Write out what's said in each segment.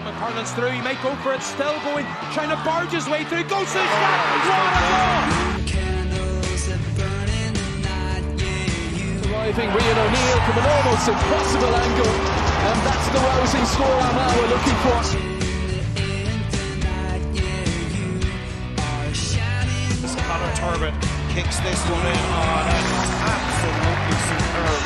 McCartney's through, he might go for it, still going, trying to barge his way through, goes to the spot, what a goal! Arriving Rian O'Neill from an almost impossible angle, and that's the rousing score now we're looking for. Connor Turbin kicks this one in on it, absolutely superb.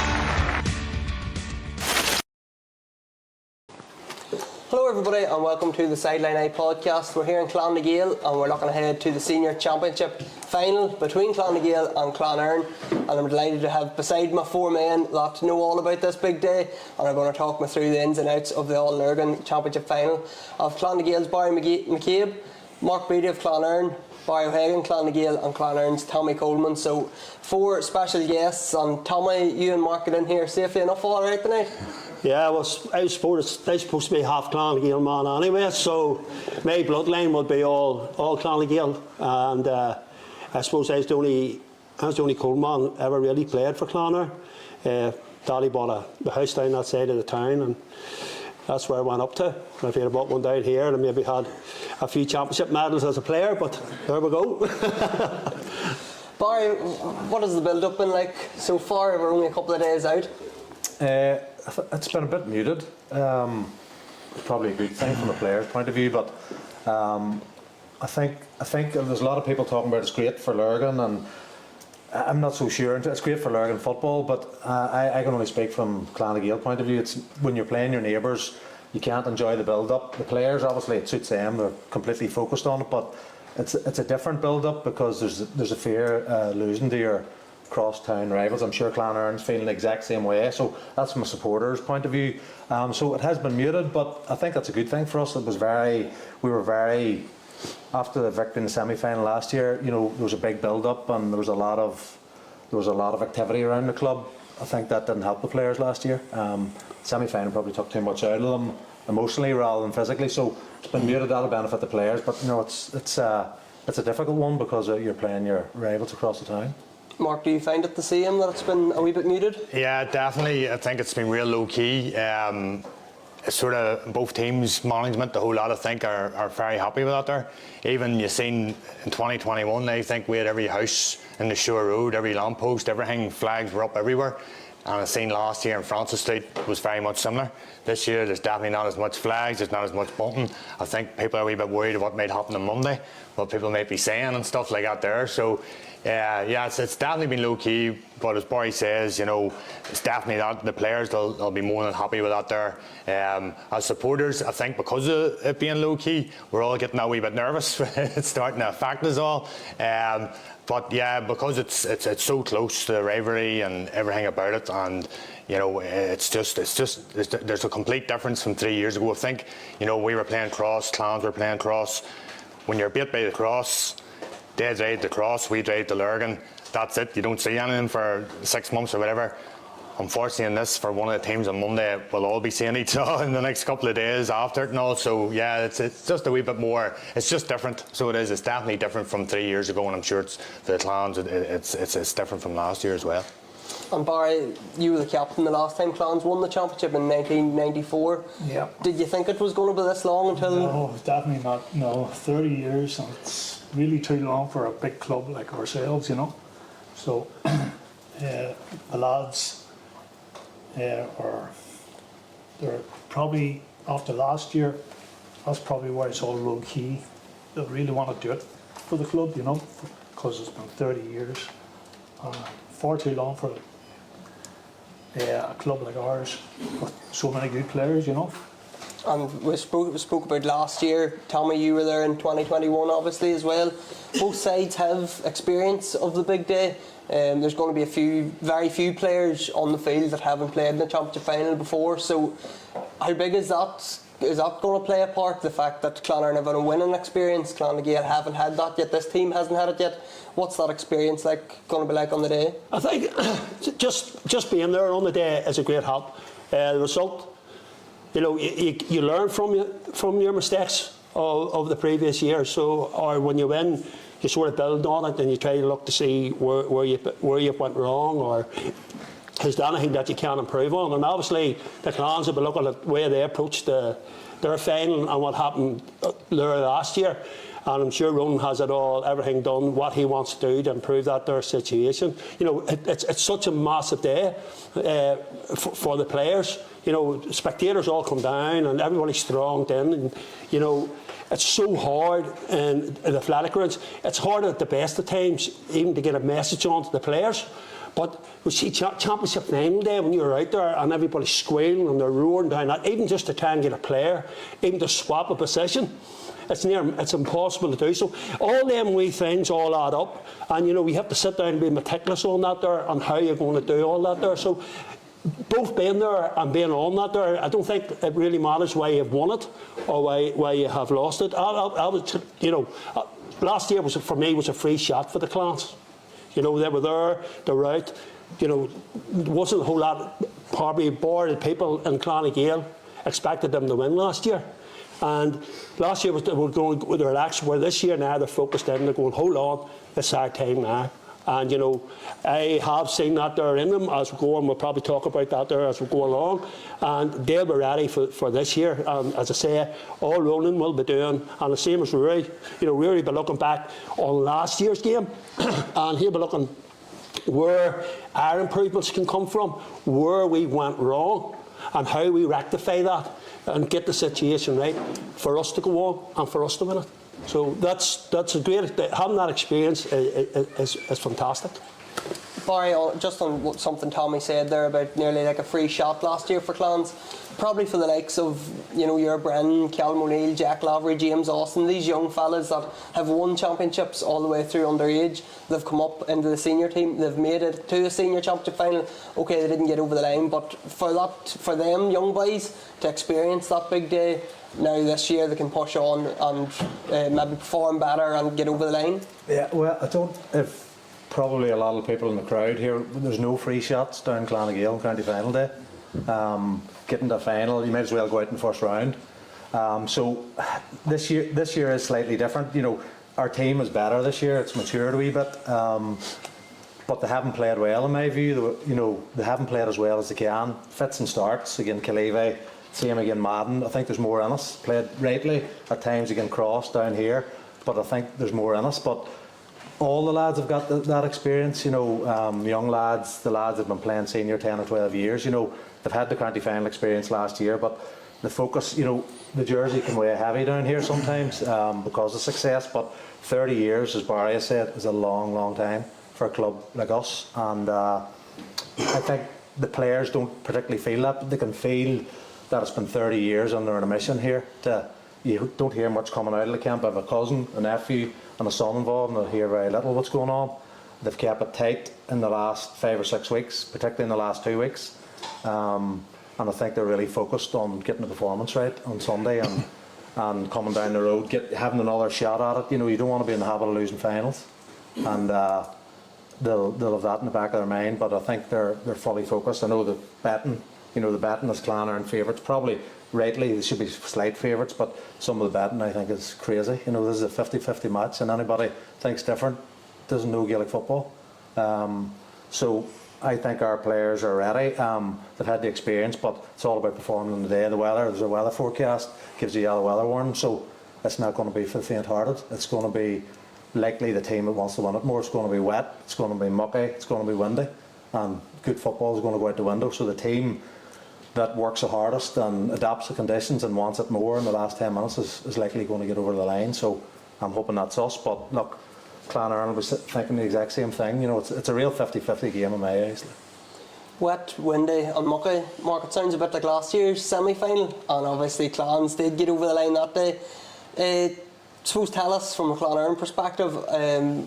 Hello everybody and welcome to the Sideline Eye podcast. We're here in Clonagale and we're looking ahead to the Senior Championship final between Clonagale and Clonerne, and I'm delighted to have beside me four men that know all about this big day and are going to talk me through the ins and outs of the All-Lurgan Championship final. Of Clonagale's Barry McCabe, Mark Beattie of Clonerne, Barry O'Hagan, Clonagale, and Clonerne's Tommy Coleman. So four special guests, and Tommy, you and Mark get in here safely enough all right tonight? Yeah, well, I suppose they're supposed to be half Clonagale man anyway, so my bloodline would be all Clonagale, and I suppose I was the only Coleman man ever really played for Clonerne. Daddy bought a house down that side of the town, and that's where I went up to. And if he had bought one down here, and maybe had a few championship medals as a player, but there we go. Barry, what has the build-up been like so far? We're only a couple of days out. It's been a bit muted. It's probably a good thing from a player's point of view, but I think there's a lot of people talking about it's great for Lurgan, and I'm not so sure. It's great for Lurgan football, but I can only speak from Clonagale point of view. It's when you're playing your neighbours, you can't enjoy the build-up. The players, obviously, it suits them; they're completely focused on it. But it's a different build-up because there's a fear losing to your cross-town rivals. I'm sure Clonerne's feeling the exact same way. So that's from a supporter's point of view. So it has been muted, but I think that's a good thing for us. We were very after the victory in the semi-final last year. You know, there was a big build-up and there was a lot of activity around the club. I think that didn't help the players last year. Semi-final probably took too much out of them emotionally rather than physically. So it's been muted. That'll benefit the players, but you know, it's a difficult one because you're playing your rivals across the town. Mark, do you find it the same, that it's been a wee bit muted? Yeah, definitely. I think it's been real low key. Sort of both teams' management, the whole lot, I think, are very happy with that there. Even you've seen in 2021, I think we had every house in the Shore Road, every lamppost, everything, flags were up everywhere. And I've seen last year in Francis Street was very much similar. This year there's definitely not as much flags, there's not as much bunting. I think people are a wee bit worried of what might happen on Monday, what people might be saying and stuff like that there. So yeah, it's definitely been low key, but as Barry says, you know, it's definitely that. The players, they'll be more than happy with that there. As supporters, I think because of it being low key, we're all getting a wee bit nervous. It's starting to affect us all. But yeah, because it's so close to the rivalry and everything about it, and you know, there's a complete difference from 3 years ago. I think, you know, we were playing cross, Clans were playing cross. When you're beat by the cross, they drive the cross, we drive the Lurgan. That's it. You don't see anything for 6 months or whatever. Unfortunately, in this, for one of the teams on Monday, we'll all be seeing each other in the next couple of days after it and all. So yeah, it's just a wee bit more. It's just different. So it is. It's definitely different from 3 years ago, and I'm sure it's the Clans. It's different from last year as well. And Barry, you were the captain the last time Clans won the championship in 1994. Yeah. Did you think it was going to be this long until? No, definitely not. No, 30 years. And it's really too long for a big club like ourselves, you know. So the lads. They're probably after last year, that's probably where it's all low key. They really want to do it for the club, you know, because it's been 30 years, far too long for a club like ours with so many good players, you know. And we spoke about last year. Tommy, you were there in 2021 obviously as well. Both sides have experience of the big day. There's going to be very few players on the field that haven't played in the championship final before. So how big is that? Is that going to play a part? The fact that Clonerne have a winning experience, Clonagale haven't had that yet. This team hasn't had it yet. What's that experience going to be like on the day? I think just being there on the day is a great help. The result, you know, you learn from your mistakes of the previous year. So, or when you win, you sort of build on it and you try to look to see where you went wrong, or is there anything that you can improve on. And obviously the Clans will be looking at the way they approach the their final and what happened there last year. And I'm sure Ronan has everything done, what he wants to do to improve their situation. You know, it's such a massive day for the players. You know, spectators all come down and everybody's thronged in. And, you know, it's so hard in the athletic grounds. It's hard at the best of times even to get a message on to the players. But we see championship final day when you're out there and everybody's squealing and they're roaring down that, even just to try and get a player, even to swap a position. It's impossible to do. So all them wee things all add up, and you know we have to sit down and be meticulous on that there, on how you're going to do all that there. So both being there and being on that there, I don't think it really matters why you've won it or why you have lost it. I was, you know, last year for me was a free shot for the Clans. You know, they were there, they were out. You know, there wasn't a whole lot, probably bored people in Clonagale expected them to win last year. And last year they were going with the relaxed, where this year now they're focused in, they're going, hold on, it's our time now. And you know, I have seen that there in them as we go on. We'll probably talk about that there as we go along. And they'll be ready for this year. And as I say, all Ronan will be doing, and the same as Rory. You know, Rory will be looking back on last year's game, and he'll be looking where our improvements can come from, where we went wrong, and how we rectify that and get the situation right for us to go on and for us to win it. So that's a great, having that experience is fantastic. Barry, just on something Tommy said there about nearly like a free shot last year for Clans, probably for the likes of, you know, your Brennan, Callum O'Neill, Jack Lavery, James Austin, these young fellas that have won championships all the way through underage, they've come up into the senior team, they've made it to a senior championship final. Okay, they didn't get over the line, but for them young boys to experience that big day, now this year they can push on and maybe perform better and get over the line. Yeah, well, I don't. If probably a lot of people in the crowd here, there's no free shots down Clonagale on county final day. Getting to the final, you might as well go out in the first round. So this year is slightly different. You know, our team is better this year. It's matured a wee bit, but they haven't played well in my view. You know, they haven't played as well as they can. Fits and starts against Killeavy, same again Madden. I think there's more in us. Played rightly at times against Cross down here, but I think there's more in us. But all the lads have got that experience, you know, young lads, the lads have been playing senior 10 or 12 years, you know, they've had the county final experience last year, but the focus, you know, the jersey can weigh heavy down here sometimes because of success, but 30 years, as Barry has said, is a long, long time for a club like us, and I think the players don't particularly feel that, but they can feel that it's been 30 years and they're on a mission here. You don't hear much coming out of the camp. I have a cousin, a nephew and a son involved, and I hear very little what's going on. They've kept it tight in the last 5 or 6 weeks, particularly in the last 2 weeks, and I think they're really focused on getting the performance right on Sunday and coming down the road, having another shot at it. You know, you don't want to be in the habit of losing finals, and they'll have that in the back of their mind, but I think they're fully focused. I know the betting, you know, the betting is Clonagh favourites, probably rightly they should be slight favourites, but some of the betting I think is crazy. You know, this is a 50-50 match and anybody thinks different doesn't know Gaelic football. So I think our players are ready. They've had the experience, but it's all about performing on the day. The weather, there's a weather forecast, gives you a yellow weather warning, so it's not going to be for the faint-hearted. It's going to be likely the team that wants to win it more. It's going to be wet, it's going to be mucky, it's going to be windy, and good football is going to go out the window. So the team that works the hardest and adapts to conditions and wants it more in the last 10 minutes is likely going to get over the line. So I'm hoping that's us. But look, Clonagh was thinking the exact same thing. You know, it's a real 50-50 game in my eyes. Wet, windy and mucky. Mark, it sounds a bit like last year's semi-final, and obviously Clans did get over the line that day. Suppose tell us from a Clonagh perspective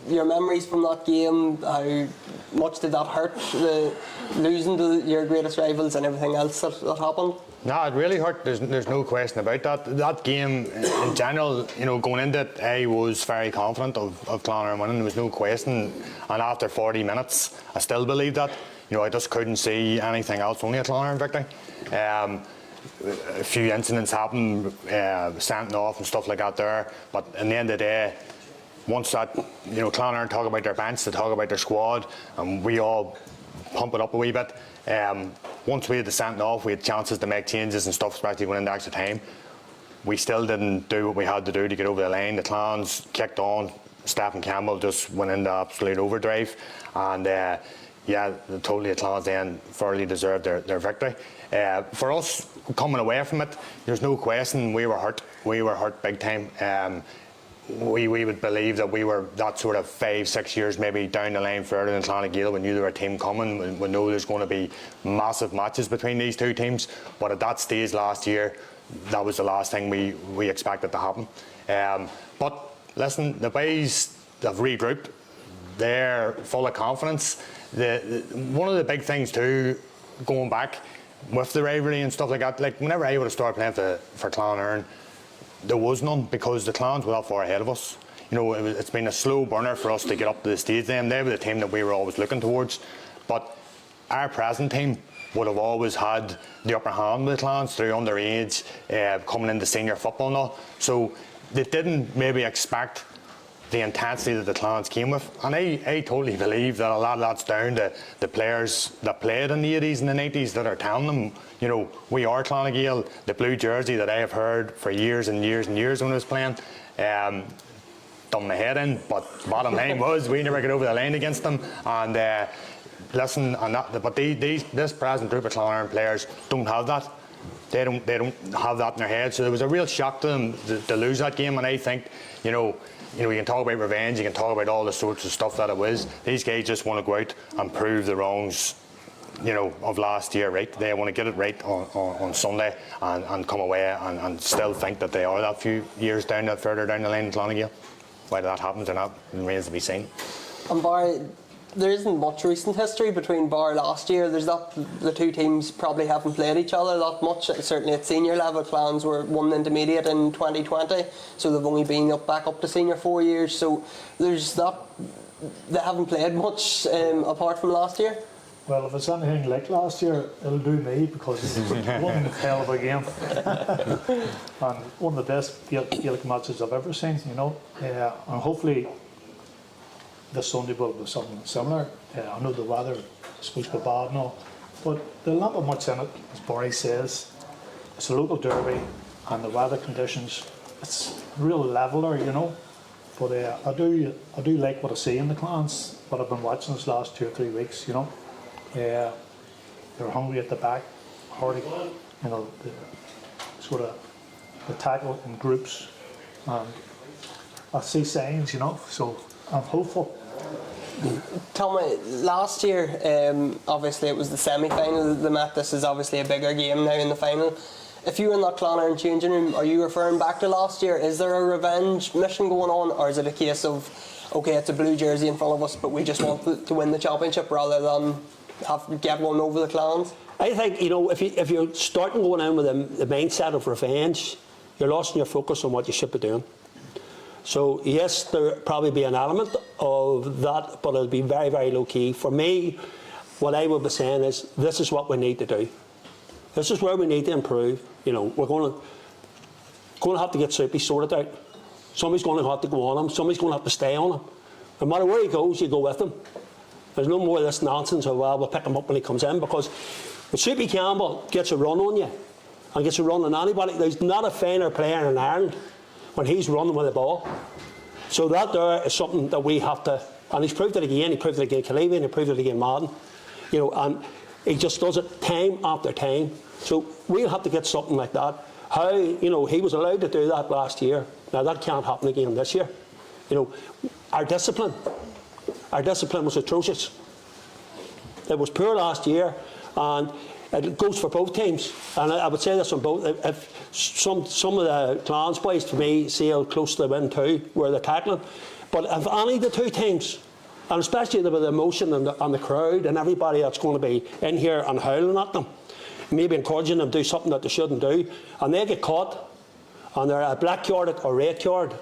your memories from that game. How much did that hurt, losing to your greatest rivals and everything else that happened? No, it really hurt. There's no question about that. That game in general, you know, going into it, I was very confident of Clonagh winning. There was no question, and after 40 minutes, I still believed that. You know, I just couldn't see anything else. Only a Clonagh victory. A few incidents happened, standing off and stuff like that there, but in the end of the day, once that, you know, Clonagh talk about their bench, they talk about their squad, and we all pump it up a wee bit. Once we had the standing off, we had chances to make changes and stuff, especially going into extra time. we still didn't do what we had to do to get over the line. The Clans kicked on. Stephen Campbell just went into absolute overdrive, and totally the Clans then fairly deserved their victory. For us, coming away from it, there's no question we were hurt. We were hurt big time. We would believe that we were that sort of 5-6 years maybe down the line further than Clonagale. We knew there were a team coming. We know there's going to be massive matches between these two teams. But at that stage last year, that was the last thing we expected to happen. But listen, the boys have regrouped. They're full of confidence. One of the big things too, going back with the rivalry and stuff like that, like whenever I would have started playing for Clonerne, there was none because the Clans were that far ahead of us. You know, it's been a slow burner for us to get up to the stage then. They were the team that we were always looking towards. But our present team would have always had the upper hand with the Clans through underage, coming into senior football and all. So they didn't maybe expect the intensity that the Clans came with. And I totally believe that a lot of that's down to the players that played in the 80s and the 90s that are telling them, you know, we are Clonagale. The blue jersey that I have heard for years and years and years when I was playing, done my head in, but bottom line was we never got over the line against them. And listen, but this present group of Clonerne players don't have that. They don't have that in their head. So there was a real shock to them to lose that game. And I think, you know, you can talk about revenge, you can talk about all the sorts of stuff that it was. These guys just want to go out and prove the wrongs, you know, of last year, right? They want to get it right on Sunday and come away and still think that they are that few years further down the line in Clonagale. Whether that happens or not remains to be seen. And Bar, there isn't much recent history between Bar last year. There's not, the two teams probably haven't played each other that much. Certainly at senior level, Clans won the intermediate in 2020, so they've only been back up to senior 4 years. So there's that. They haven't played much apart from last year. Well, if it's anything like last year, it'll do me because it was one hell of a game and one of the best Gaelic matches I've ever seen. You know, and hopefully this Sunday will be something similar. I know the weather is supposed to be bad and all, but there's not much in it, as Barry says. It's a local derby, and the weather conditions, it's a real leveler, you know. But I do like what I see in the Clans. What I've been watching this last 2 or 3 weeks, you know. They're hungry at the back, hardy, you know, the tackle in groups, and I see signs, you know. So I'm hopeful. Tell me, last year, obviously it was the semi-final they met. This is obviously a bigger game now in the final. If you were in that Clonerne changing room, are you referring back to last year? Is there a revenge mission going on, or is it a case of, okay, it's a blue jersey in front of us, but we just want to win the championship rather than get one over the Clans? I think, you know, if you're starting going in with the mindset of revenge, you're losing your focus on what you should be doing. So yes, there'll probably be an element of that, but it'll be very, very low key. For me, what I would be saying is, this is what we need to do. This is where we need to improve. You know, we're going to have to get Soupy sorted out. Somebody's going to have to go on him. Somebody's going to have to stay on him. No matter where he goes, you go with him. There's no more of this nonsense of, well, we'll pick him up when he comes in, because when Soupy Campbell gets a run on you and gets a run on anybody, there's not a finer player in Ireland when he's running with the ball. So that there is something that we have to, and he's proved it again. He proved it against Calevi and he proved it against Madden. You know, and he just does it time after time. So we'll have to get something like that. How, you know, he was allowed to do that last year. Now that can't happen again this year. You know, our discipline was atrocious. It was poor last year, and it goes for both teams. And I would say this on both. If some of the Clans boys, for me, see how close they win too, where they're tackling. But if any of the two teams, and especially with the emotion and the crowd and everybody that's going to be in here and howling at them, maybe encouraging them to do something that they shouldn't do, and they get caught and they're a black carded or red carded,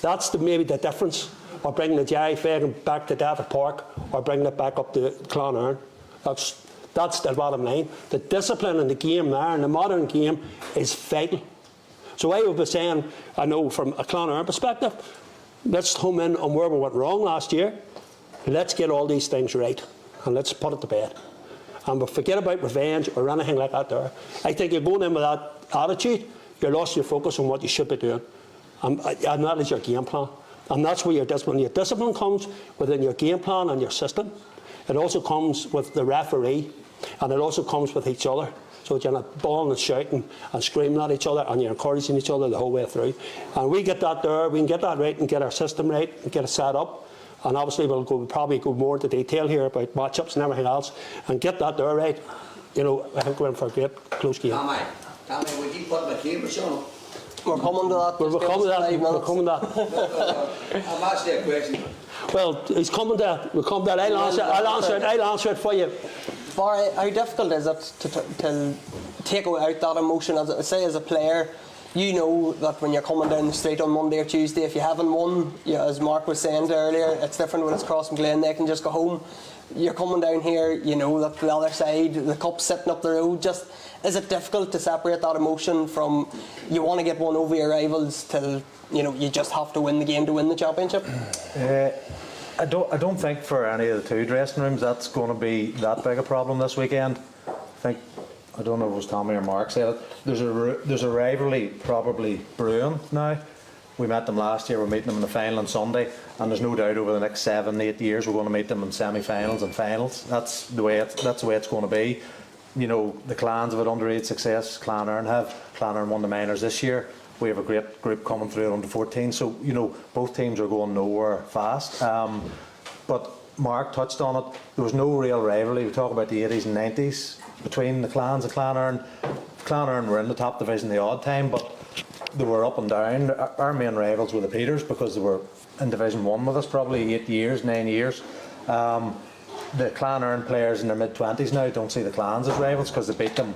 that's maybe the difference. Or bringing the Jerry Fagan back to David Park, or bringing it back up to Clonerne. That's the bottom line. The discipline in the game there, in the modern game, is vital. So I would be saying, I know from a Clonerne perspective, let's home in on where we went wrong last year. Let's get all these things right, and let's put it to bed. And we'll forget about revenge or anything like that there. I think you're going in with that attitude, You're lost your focus on what you should be doing. And that is your game plan. And that's where your discipline. Your discipline comes within your game plan and your system. It also comes with the referee, and it also comes with each other. So you're not bawling and shouting and screaming at each other, and you're encouraging each other the whole way through. And we get that there, we can get that right and get our system right and get it set up. And obviously we'll probably go more into detail here about matchups and everything else, and get that there right. You know, I think we're in for a great close game. Tell me, would you put McCabe or Sean? We're coming to that. We're coming to that. We're coming to that. I'm asking you a question. Well, he's coming to that. We'll come to that. I'll answer it for you. Barry, how difficult is it to take out that emotion? As a player, you know that when you're coming down the street on Monday or Tuesday, if you haven't won, as Mark was saying earlier, it's different when it's Cross Glen. They can just go home. You're coming down here, you know that the other side, the cup's sitting up the road. Just is it difficult to separate that emotion from you want to get one over your rivals till you just have to win the game to win the championship? I don't think for any of the two dressing rooms that's going to be that big a problem this weekend. I don't know if it was Tommy or Mark said it. There's a rivalry probably brewing now. We met them last year. We're meeting them in the final on Sunday, and there's no doubt over the next 7-8 years we're going to meet them in semi-finals and finals. That's the way it's going to be. You know, the Clans have had underage success. Clanern won the minors this year. We have a great group coming through at under 14. So both teams are going nowhere fast. But Mark touched on it. There was no real rivalry. We talk about the 80s and 90s between the Clans and Clanern. Clanern were in the top division the odd time, but they were up and down. Our main rivals were the Peters because they were in Division 1 with us probably 9 years. The Clanern players in their mid-20s now don't see the Clans as rivals because they beat them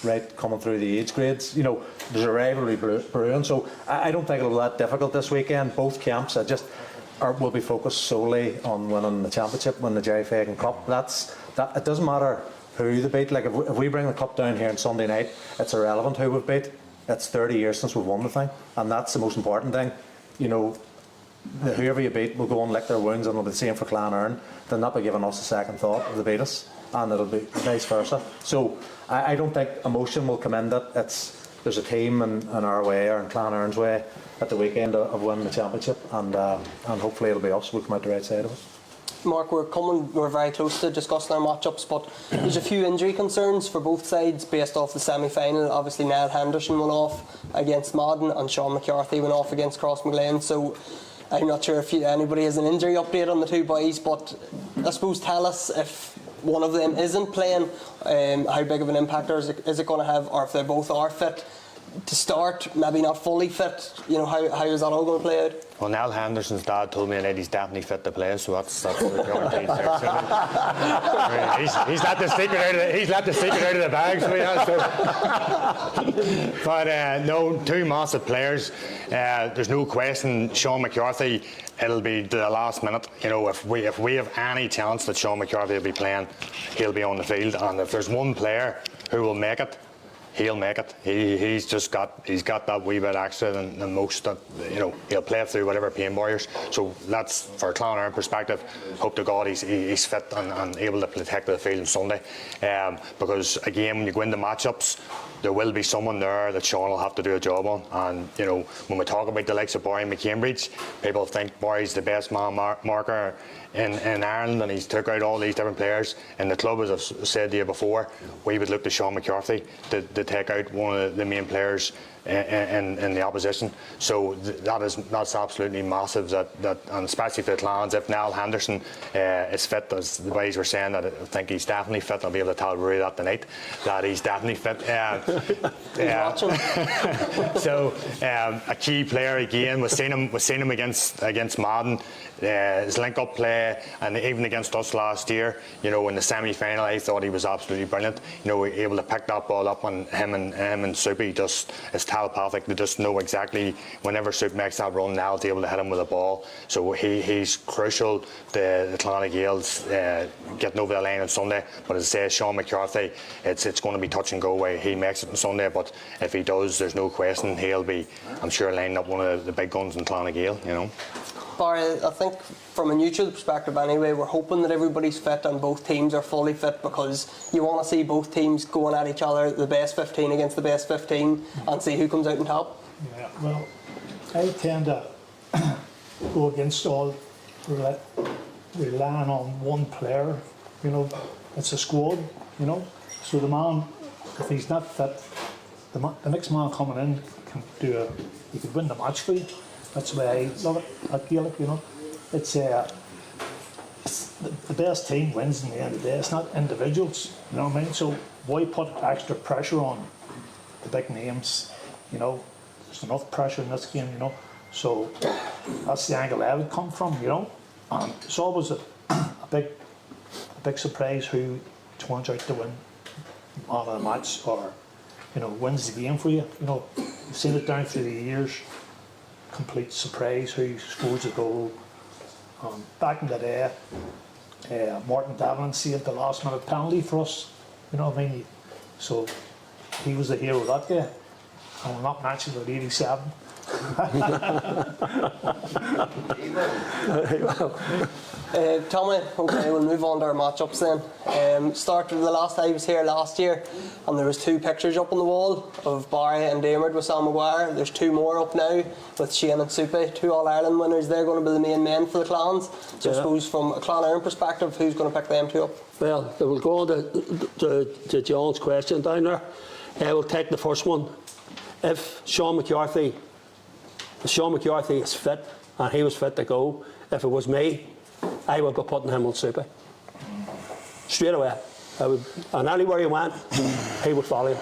right coming through the age grades. There's a rivalry brewing, so I don't think it'll be that difficult this weekend. Both camps will be focused solely on winning the championship, winning the Jerry Fagan Cup. It doesn't matter who they beat. Like if we bring the cup down here on Sunday night, it's irrelevant who we've beat. It's 30 years since we've won the thing, and that's the most important thing. Whoever you beat will go and lick their wounds, and it'll be the same for Clanern. They'll not be giving us a second thought if they beat us, and it'll be vice versa. So I don't think emotion will come in that. There's a team in our way or in Clanern's way at the weekend of winning the championship, and hopefully it'll be us. We'll come out the right side of it. Mark, we're very close to discussing our matchups, but there's a few injury concerns for both sides based off the semi-final. Obviously, Niall Henderson went off against Madden and Sean McCarthy went off against Crossmaglen. So I'm not sure if anybody has an injury update on the two boys, but I suppose tell us if one of them isn't playing, how big of an impact is it going to have, or if they both are fit to start, maybe not fully fit, how is that all going to play out? Well, Niall Henderson's dad told me that he's definitely fit to play, so that's the guarantee there. So, he's let the secret out of the bag, so he has. So. But no, two massive players. There's no question. Sean McCarthy, it'll be to the last minute. If we have any chance that Sean McCarthy will be playing, he'll be on the field. And if there's one player who will make it, he'll make it. He's got that wee bit extra than most. That he'll play through whatever pain barriers. So that's for a Clanern perspective. Hope to God he's fit and able to protect the field on Sunday. Because again, when you go into matchups, there will be someone there that Sean will have to do a job on. And when we talk about the likes of Barry McCambridge, people think Barry's the best man marker in Ireland, and he's took out all these different players. And the club, as I've said to you before, we would look to Sean McCarthy to take out one of the main players in the opposition. So that's absolutely massive. That and especially for the Clans, if Niall Henderson is fit, as the boys were saying, that I think he's definitely fit. I'll be able to tell Rory that tonight that he's definitely fit. So a key player again. We've seen him against Madden. His link-up play, and even against us last year, in the semi-final, I thought he was absolutely brilliant. Able to pick that ball up, and him and Soupy just is telepathic. They just know exactly whenever Soup makes that run, now to be able to hit him with a ball. So he's crucial. The Clonagh Gaels getting over the line on Sunday. But as I say, Sean McCarthy, it's going to be touch and go where he makes it on Sunday. But if he does, there's no question he'll be, I'm sure, lining up one of the big guns in Clonagh Gael. Barry, I think from a neutral perspective anyway, we're hoping that everybody's fit and both teams are fully fit, because you want to see both teams going at each other, the best 15 against the best 15, and see who comes out on top. Yeah, well, I tend to go against all relying on one player. You know, it's a squad, you know. So the man, if he's not fit, the next man coming in can he could win the match for you. That's the way I love it at Gaelic, you know. It's the best team wins in the end of the day. It's not individuals, you know what I mean? So why put extra pressure on the big names, you know? There's enough pressure in this game, you know. So that's the angle I would come from, you know. And it's always a big surprise who turns out to win man of the match, or, you know, wins the game for you. You know, you've seen it down through the years. Complete surprise who scores a goal. Back in the day, Martin Davlin saved the last minute penalty for us. You know what I mean? So he was the hero that day. And we're not matching with 87. Tommy, okay, we'll move on to our matchups then. Start with the last I was here last year, and there was 2 pictures up on the wall of Barry and Dermot with Sam Maguire. There's 2 more up now with Shane and Soupy, 2 All-Ireland winners. They're going to be the main men for the clans. So I suppose from a Clonairon perspective, who's going to pick them 2 up? Well, we'll go on to John's question down there. We'll take the first one. If Sean McCarthy is fit, and he was fit to go, if it was me, I would be putting him on Soupy. Straight away. And anywhere he went, he would follow him.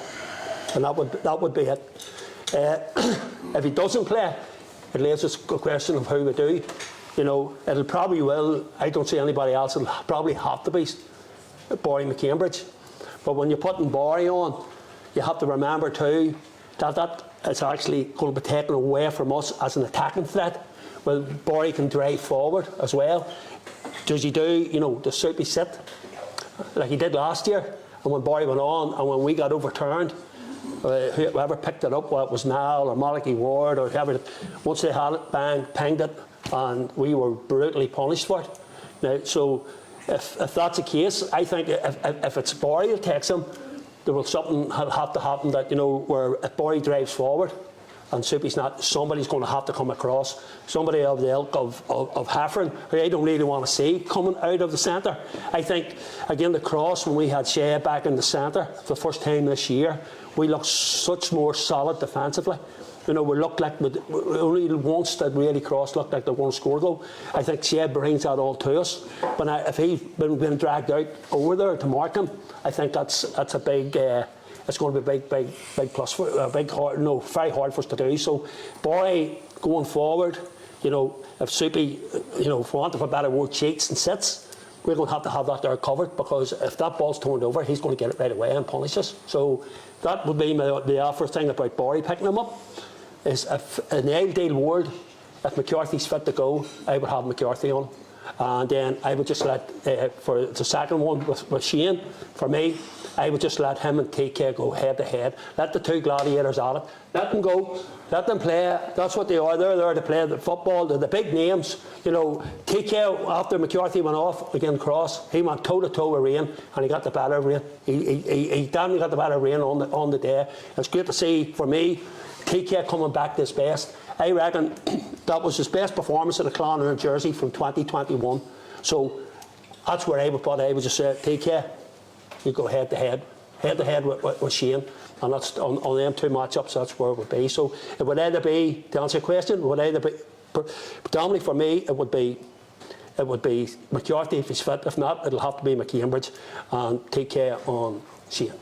And that would be it. If he doesn't play, it raises a question of who we do. You know, it'll probably I don't see anybody else, it'll probably have to be Barry McCambridge. But when you're putting Barry on, you have to remember too that is actually going to be taken away from us as an attacking threat. Well, Barry can drive forward as well. Does he does Soupy sit like he did last year? And when Barry went on, and when we got overturned, whoever picked it up, whether it was Niall or Malachi Ward or whoever, once they had it, bang, pinged it, and we were brutally punished for it. Now, so if that's the case, I think if it's Barry that takes him, there will something have to happen that, where if Barry drives forward and Soupy's not, somebody's going to have to come across, somebody of the ilk of Heffron, who I don't really want to see coming out of the centre. I think, again, the cross, when we had Shea back in the centre for the first time this year, we looked such more solid defensively. We looked like, only once that really cross looked like they were going to score a goal. I think Shea brings that all to us. But if he's been dragged out over there to mark him, I think that's a big, it's going to be a big plus, very hard for us to do. So, Barry, going forward, if Soupy, for want of a better word, cheats and sits, we're going to have that there covered, because if that ball's turned over, he's going to get it right away and punish us. So, that would be the first thing about Barry picking him up. Is if in the ideal world, if McCarthy's fit to go, I would have McCarthy on. And then I would just let, for the second one with Shane, for me, I would just let him and TK go head to head. Let the 2 gladiators at it. Let them go. Let them play. That's what they are. They're there to play the football. They're the big names. TK, after McCarthy went off against Cross, he went toe-to-toe with Rain, and he got the better of Rain. He damn got the better of Rain on the day. It's great to see, for me, TK coming back to his best. I reckon that was his best performance in the Clonairon jersey from 2021. So that's where I would put. I would just say, TK, you go head to head with Shane, and that's on them 2 matchups. That's where it would be. So it would either be, to answer your question, predominantly for me, it would be McCarthy if he's fit. If not, it'll have to be McCambridge and TK on Shane.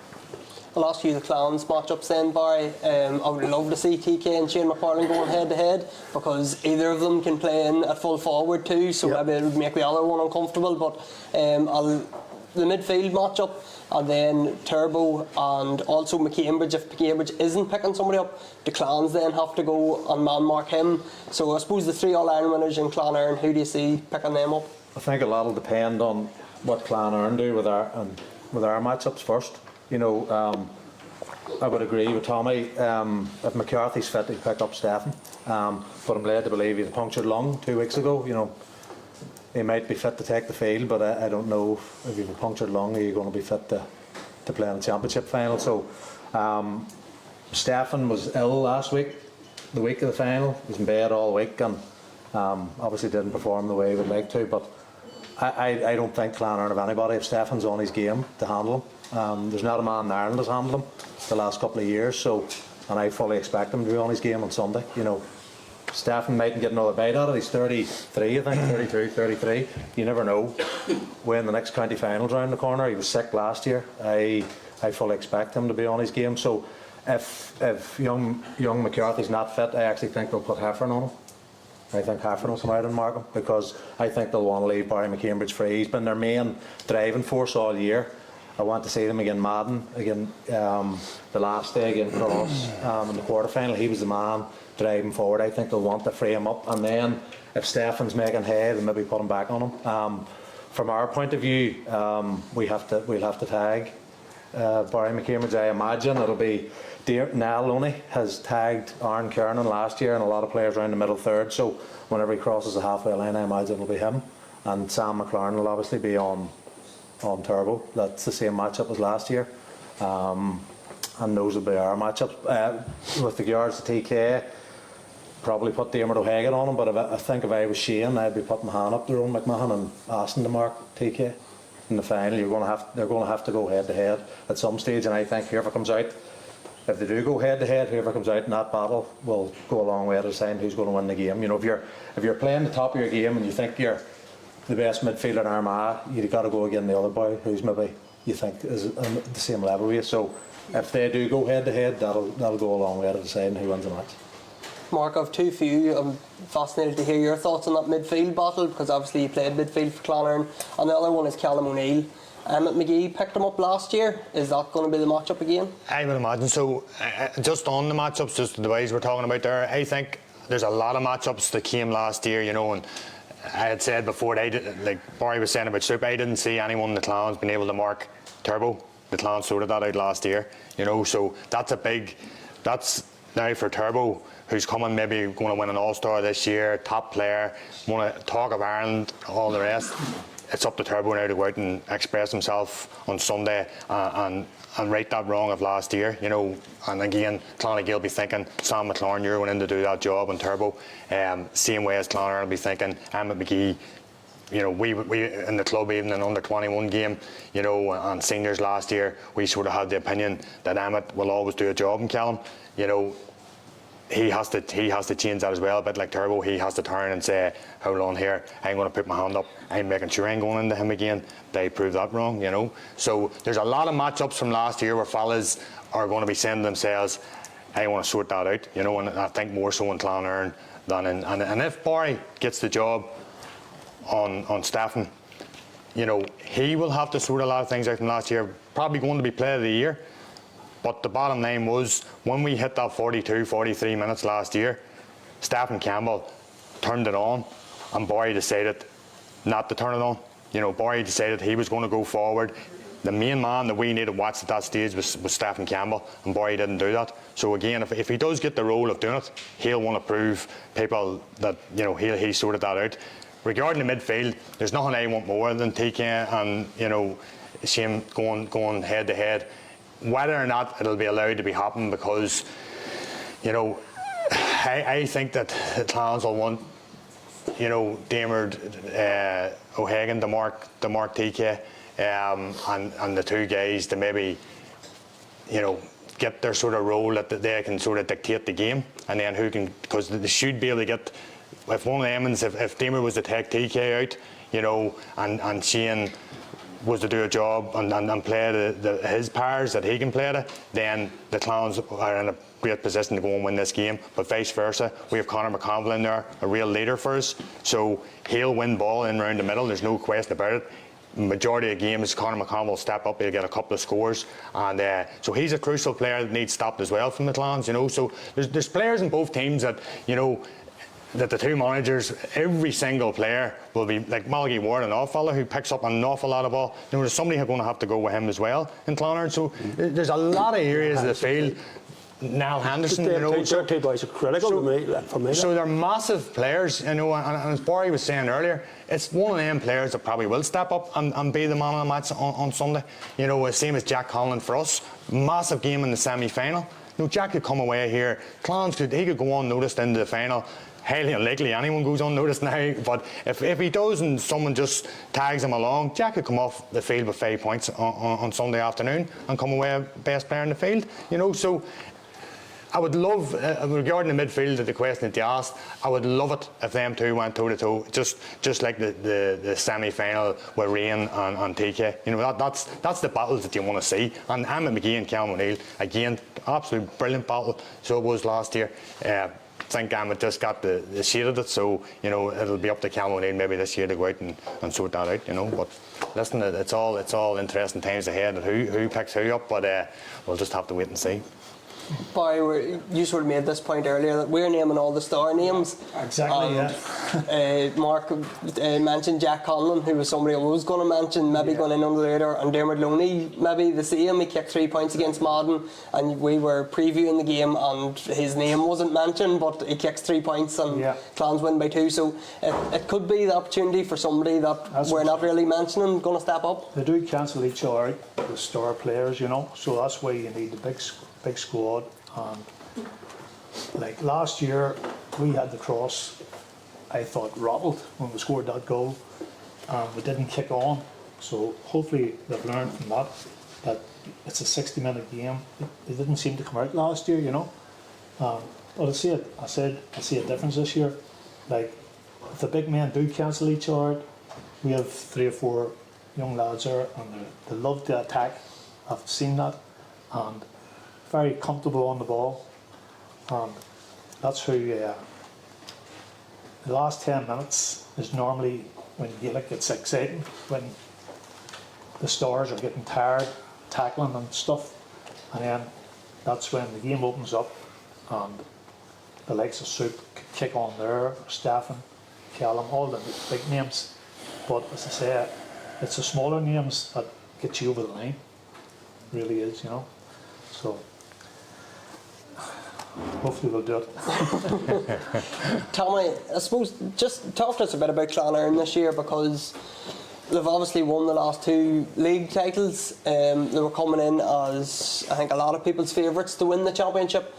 I'll ask you the Clans matchups then, Barry. I would love to see TK and Shane McFarlane going head to head, because either of them can play in at full forward too, so maybe it would make the other one uncomfortable. But the midfield matchup, and then Turbo and also McCambridge. If McCambridge isn't picking somebody up, the Clans then have to go and man mark him. So I suppose the 3 All-Ireland winners in Clonairon, who do you see picking them up? I think a lot will depend on what Clonairon do with our matchups first. I would agree with Tommy. If McCarthy's fit, he'll pick up Stephen. But I'm led to believe he had a punctured lung 2 weeks ago. You know, he might be fit to take the field, but I don't know if you have a punctured lung, are you going to be fit to play in the championship final? So Stephen was ill last week, the week of the final. He was in bed all week and obviously didn't perform the way he would like to. But I don't think Clonard have anybody. If Stephen's on his game, to handle him. There's not a man in Ireland that's handled him the last couple of years. So, and I fully expect him to be on his game on Sunday. You know, Stephen mightn't get another bite at it. He's 33, I think, 32, 33. You never know when the next county final's around the corner. He was sick last year. I fully expect him to be on his game. So if young McCarthy's not fit, I actually think they'll put Heffern on him. I think Heffern will come out and mark him, because I think they'll want to leave Barry McCambridge free. He's been their main driving force all year. I want to see them again Madden, again the last day against Cross in the quarter final. He was the man driving forward. I think they'll want to free him up, and then if Stephen's making hay, then maybe put him back on him. From our point of view, we'll have to tag Barry McCambridge. I imagine it'll be Nell Loney has tagged Aaron Kernan last year, and a lot of players around the middle third. So whenever he crosses the halfway line, I imagine it'll be him, and Sam McLaren will obviously be on Turbo. That's the same matchup as last year, and those will be our matchups. With regards to TK, probably put Dermot O'Hagan on him, but I think if I was Shane, I'd be putting my hand up to Rowan McMahon and asking to mark TK in the final. They're going to have to go head to head at some stage, and I think whoever comes out, if they do go head to head, whoever comes out in that battle will go a long way to deciding who's going to win the game. You know, if you're playing the top of your game and you think you're the best midfielder in Armagh, you've got to go against the other boy who's maybe you think is on the same level with you. So if they do go head to head, that'll go a long way to deciding who wins the match. Mark, I've two for you. I'm fascinated to hear your thoughts on that midfield battle, because obviously you played midfield for Clonard, and the other one is Callum O'Neill. McGee picked him up last year. Is that going to be the matchup again? I would imagine so. Just on the matchups, just the ways we're talking about there, I think there's a lot of matchups that came last year, you know, and I had said before, like Barry was saying about Soup, I didn't see anyone in the Clowns being able to mark Turbo. The Clowns sorted that out last year, you know, so that's now for Turbo, who's coming, maybe going to win an All-Star this year, top player, want to talk of Ireland, all the rest. It's up to Turbo now to go out and express himself on Sunday and right that wrong of last year, you know. And again, Clonagale will be thinking, Sam McLaren, you're going in to do that job on Turbo. Same way as Clonagale will be thinking, Emmett McGee, you know, we in the club, even in under 21 game, you know, and seniors last year, we sort of had the opinion that Emmett will always do a job in Callum, you know. He has to change that as well, a bit like Turbo. He has to turn and say, hold on here, I'm going to put my hand up, I'm making sure I'm going into him again. They proved that wrong, you know. So there's a lot of matchups from last year where fellas are going to be saying to themselves, I want to sort that out, you know, and I think more so in Clonard than in, and if Barry gets the job on Stephen, you know, he will have to sort a lot of things out from last year, probably going to be player of the year. But the bottom line was, when we hit that 42, 43 minutes last year, Stephen Campbell turned it on, and Barry decided not to turn it on. You know, Barry decided he was going to go forward. The main man that we needed to watch at that stage was Stephen Campbell, and Barry didn't do that. So again, if he does get the role of doing it, he'll want to prove people that, you know, he sorted that out. Regarding the midfield, there's nothing I want more than TK and, you know, Shane going head to head. Whether or not it'll be allowed to be happening, because, you know, I think that the Clowns will want, you know, Dermot O'Hagan to mark TK, and the two guys to maybe, you know, get their sort of role that they can sort of dictate the game, and then who can, because they should be able to get, if one of them, if Dermot was to take TK out, you know, and Shane was to do a job and play his powers that he can play to, then the Clowns are in a great position to go and win this game. But vice versa, we have Conor McConville in there, a real leader for us, so he'll win ball in round the middle, there's no question about it. Majority of games, Conor McConville will step up, he'll get a couple of scores, and so he's a crucial player that needs stopped as well from the Clowns, you know. So there's players in both teams that, you know, that the two managers, every single player will be like Malachy Ward, an off fella who picks up an awful lot of ball. You know, there's somebody who's going to have to go with him as well in Clonard. So there's a lot of areas of the field. Niall Henderson, you know, two boys are critical to me, for me. so they're massive players, you know, and as Barry was saying earlier, it's one of them players that probably will step up and be the man of the match on Sunday. You know, same as Jack Conlon for us. Massive game in the semi-final. You know, Jack could come away here. Clans he could go unnoticed into the final. Highly unlikely anyone goes unnoticed now, but if he does and someone just tags him along, Jack could come off the field with 5 points on Sunday afternoon and come away best player in the field. You know, so I would love, regarding the midfield, the question that you asked, I would love it if them two went toe to toe, just like the semi-final with Rain and TK. You know, that's the battles that you want to see. And Emmett McGee and Callum O'Neill, again, absolute brilliant battle. So it was last year. I think Emmett just got the shade of it, so you know it'll be up to Callum O'Neill maybe this year to go out and sort that out. You know, but listen, it's all interesting times ahead and who picks who up, but we'll just have to wait and see. Barry, you sort of made this point earlier that we're naming all the star names. Exactly, and, Mark mentioned Jack Conlon, who was somebody I was going to mention, maybe going in under the radar, and Dermot Looney, maybe the same. He kicked 3 points against Madden, and we were previewing the game, and his name wasn't mentioned, but he kicks 3 points, and Clans win by 2. So it could be the opportunity for somebody that we're not really mentioning going to step up. They do cancel each other out, the star players, you know, so that's why you need the big squad. And like last year we had the cross, I thought, rattled when we scored that goal, and we didn't kick on, so hopefully they've learned from that it's a 60-minute game. It didn't seem to come out last year, you know, but I see a difference this year. Like if the big men do cancel each other, we have 3 or 4 young lads there, and they love to attack. I've seen that, and very comfortable on the ball, and that's who the last 10 minutes is normally when Gaelic gets exciting, when the stars are getting tired tackling and stuff, and then that's when the game opens up and the likes of Soup kick on there, Staffan, Callum, all the big names. But as I say, it's the smaller names that get you over the line, it really is, you know. So hopefully we'll do it. Tommy, I suppose just talk to us a bit about Clonard this year, because they've obviously won the last 2 league titles. They were coming in as, I think, a lot of people's favourites to win the championship.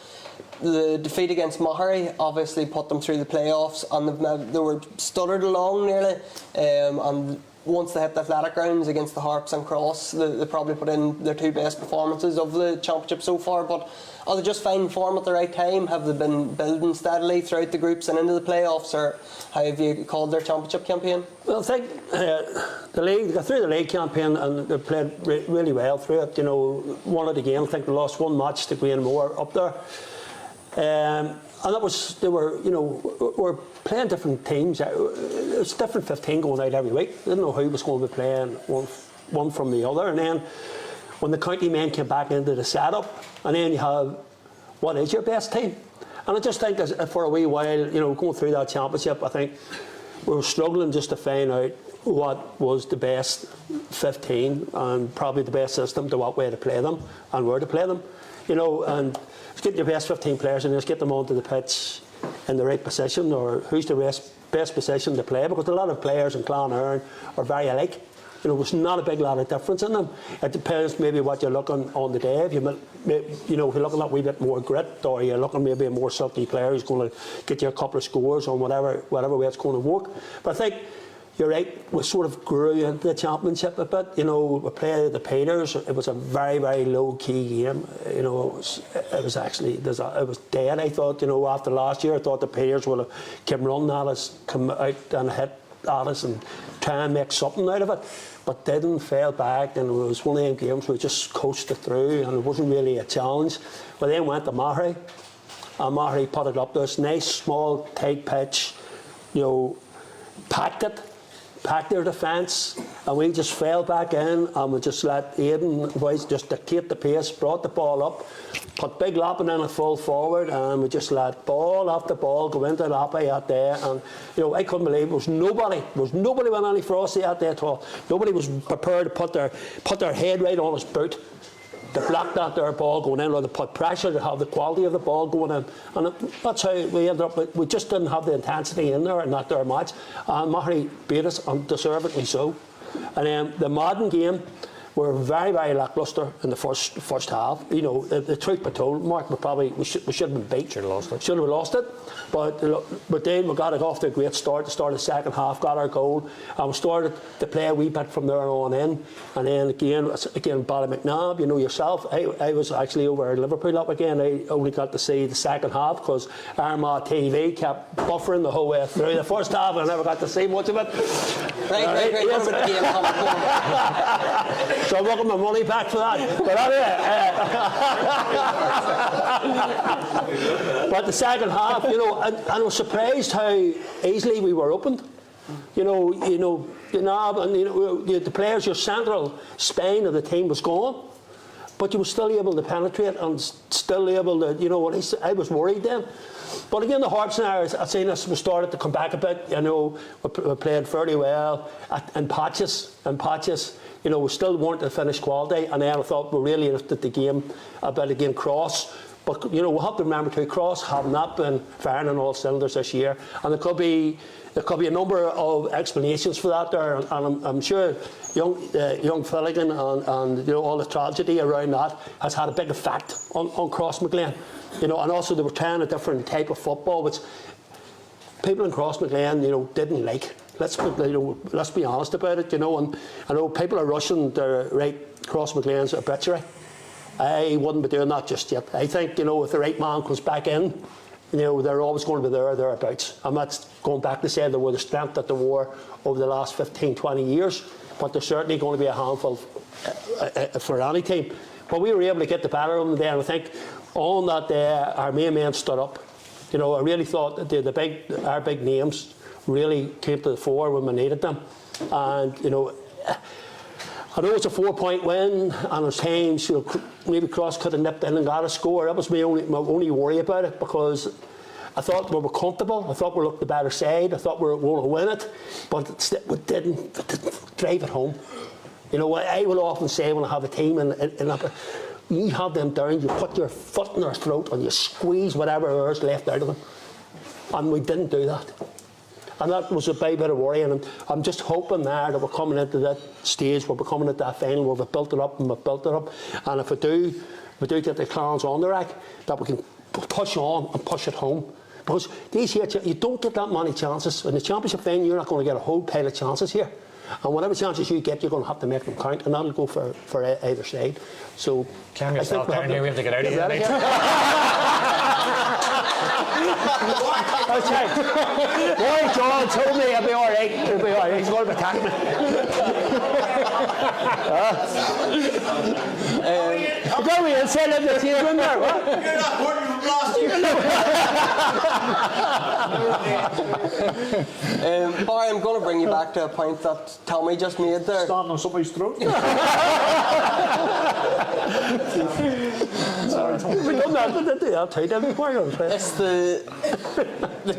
The defeat against Mahary obviously put them through the playoffs, and they were stuttered along nearly. And once they hit the athletic grounds against the Harps and Cross, they probably put in their 2 best performances of the championship so far. But are they just finding form at the right time? Have they been building steadily throughout the groups and into the playoffs, or how have you called their championship campaign? Well, I think the league, they got through the league campaign and they played really well through it. You know, won it again. I think they lost 1 match to Greenmore up there. And that was, they were, you know, were playing different teams. It was different 15 going out every week. They didn't know who was going to be playing one from the other. And then when the county men came back into the setup, and then you have, what is your best team? And I just think for a wee while, you know, going through that championship, I think we were struggling just to find out what was the best 15 and probably the best system to what way to play them and where to play them. You know, and get your best 15 players and just get them onto the pitch in the right position, or who's the best position to play, because a lot of players in Clonard are very alike. You know, there's not a big lot of difference in them. It depends maybe what you're looking on the day. If you know, if you're looking at a wee bit more grit, or you're looking maybe a more silky player who's going to get you a couple of scores on whatever way it's going to work. But I think you're right, we sort of grew into the championship a bit. You know, we played the Peters. It was a very, very low-key game. You know, it was actually, it was dead, I thought. You know, after last year, I thought the Peters would have come running at us, come out and hit at us and try and make something out of it. But didn't, fell back, and it was one of them games we just coasted through, and it wasn't really a challenge. We then went to Mahary, and Mahary put it up to us. Nice, small, tight pitch, you know, packed packed their defence, and we just fell back in, and we just let Aidan boys just dictate the pace, brought the ball up, put Big Lappin in at full forward, and we just let ball after ball go into Lappy out there. And I couldn't believe there was nobody with any frosty out there at all. Nobody was prepared to put their head right on his boot to block that there ball going in, or to put pressure to have the quality of the ball going in. And that's how we ended up. We just didn't have the intensity in there in that there match. And Mahony beat us, and deservedly so. And then the Madden game, were very, very lacklustre in the first half. The truth be told, Mark, we should have been beat. Should have lost it. But then we got it off to a great start. The start of the second half, got our goal, and we started to play a wee bit from there on in. And then again, Ballymcnabb, yourself. I was actually over in Liverpool up again. I only got to see the second half because Armagh TV kept buffering the whole way through the first half, and I never got to see much of it. Right. Yes. So I'm looking my money back for that. But anyway, but the second half, and I was surprised how easily we were opened. The players, your central spine of the team was gone, but you were still able to penetrate and still able to, I was worried then. But again, the Hearts now, I seen us, we started to come back a bit. We played fairly well in patches. We still weren't at finished quality, and then I thought we really lifted the game a bit again. Cross, but we have to remember too, Cross have not been firing on all cylinders this year, and there could be a number of explanations for that there, and I'm sure young Filligan and all the tragedy around that has had a big effect on Crossmaglen. And also they were trying a different type of football, which people in Crossmaglen, didn't like. Let's be honest about it, and I know people are rushing to write Crossmaglen's obituary. I wouldn't be doing that just yet. I think, if the right man comes back in, they're always going to be thereabouts. I'm not going back to say they were the strength that they were over the last 15, 20 years, but they're certainly going to be a handful for any team. But we were able to get the better of them there, and I think on that day, our main men stood up. I really thought that our big names really came to the fore when we needed them. And, I know it's a 4-point win, and there's times, maybe Cross could have nipped in and got a score. That was my only worry about it, because I thought we were comfortable. I thought we looked the better side. I thought we were going to win it, but we didn't drive it home. I will often say when I have a team you have them down, you put your foot in their throat and you squeeze whatever there is left out of them. And we didn't do that. And that was a big bit of worry, and I'm just hoping there that we're coming into that stage where we're coming into that final where we've built it up. And if we do get the Clans on the rack, that we can push on and push it home. Because these here, you don't get that many chances. In the championship final, you're not going to get a whole pile of chances here. And whatever chances you get, you're going to have to make them count, and that'll go for either side. So, calm yourself down here, we have to get out of here. Okay. Boy, John told me I'll be all right. He's going to attack me. Go in, say let the team in there. What? You're not working from last year. Barry, I'm going to bring you back to a point that Tommy just made there. Standing on somebody's throat. We've done that, didn't we? I'll tell you that before you play. It's the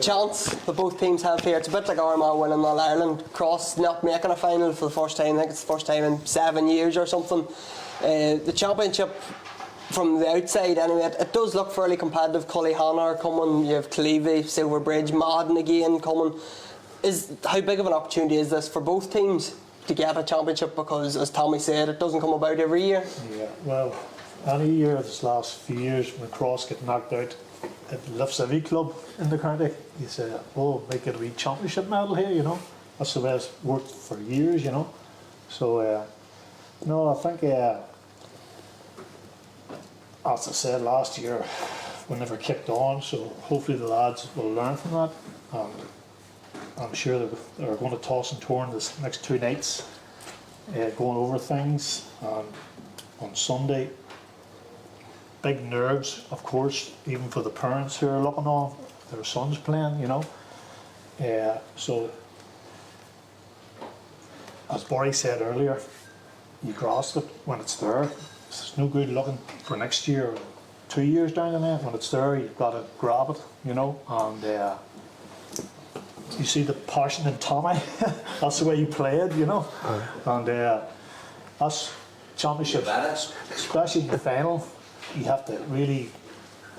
chance that both teams have here. It's a bit like Armagh winning All Ireland, Cross not making a final for the first time. I think it's the first time in 7 years or something. The championship, from the outside anyway, it does look fairly competitive. Cullyhanna are coming, you have Clevey, Silverbridge, Madden again coming. How big of an opportunity is this for both teams to get a championship? Because, as Tommy said, it doesn't come about every year. Yeah, well, any year this last few years when Cross get knocked out, it lifts every club in the county. You say, oh, make it a wee championship medal here, That's the way it's worked for years, So, no, I think, as I said last year, we never kicked on, so hopefully the lads will learn from that. I'm sure they're going to toss and turn this next 2 nights, going over things. On Sunday, big nerves, of course, even for the parents who are looking on their sons playing, So as Barry said earlier, you grasp it when it's there. It's no good looking for next year or 2 years down the line. When it's there, you've got to grab it, you know. And you see the passion in Tommy. That's the way he played, you know. And that's championship, especially in the final. You have to really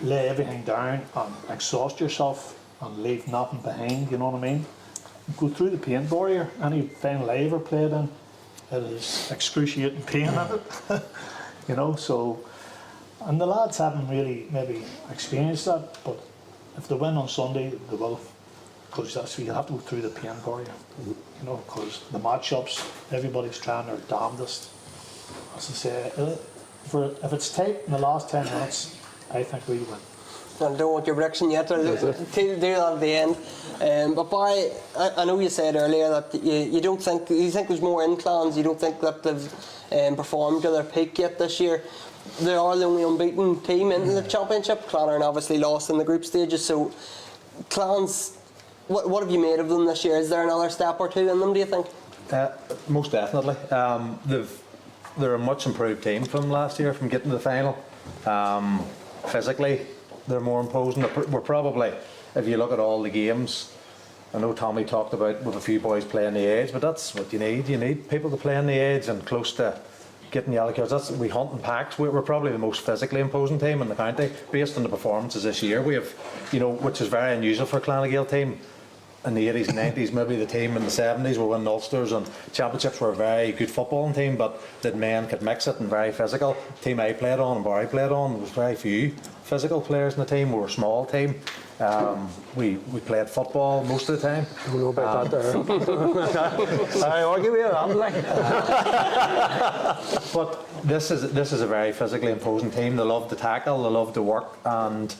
lay everything down and exhaust yourself and leave nothing behind, you know what I mean? Go through the pain barrier. Any final I ever played in, it is excruciating pain in it. You know, so, and the lads haven't really maybe experienced that, but if they win on Sunday, they will, because that's you have to go through the pain barrier, you know, because the matchups, everybody's trying their damnedest. As I say, if it's tight in the last 10 minutes, I think we win. I don't want your prediction yet, I'll do that at the end. But Barry, I know you said earlier that you think there's more in clans, you don't think that they've performed to their peak yet this year. They are the only unbeaten team in the championship. Clonard obviously lost in the group stages, so clans, what have you made of them this year? Is there another step or two in them, do you think? Most definitely. They're a much improved team from last year, from getting to the final. Physically, they're more imposing. We're probably, if you look at all the games, I know Tommy talked about with a few boys playing the edge, but that's what you need. You need people to play on the edge and close to getting yellow cards. We hunt in packs. We're probably the most physically imposing team in the county, based on the performances this year. We have, you know, which is very unusual for a Clonagale team. In the 80s and 90s, maybe the team in the 70s were winning Ulsters and championships were a very good footballing team, but the men could mix it and very physical. The team I played on and Barry played on, there was very few physical players in the team. We were a small team. We played football most of the time. I don't know about that there. I argue with you, But this is a very physically imposing team. They love to tackle, they love to work, and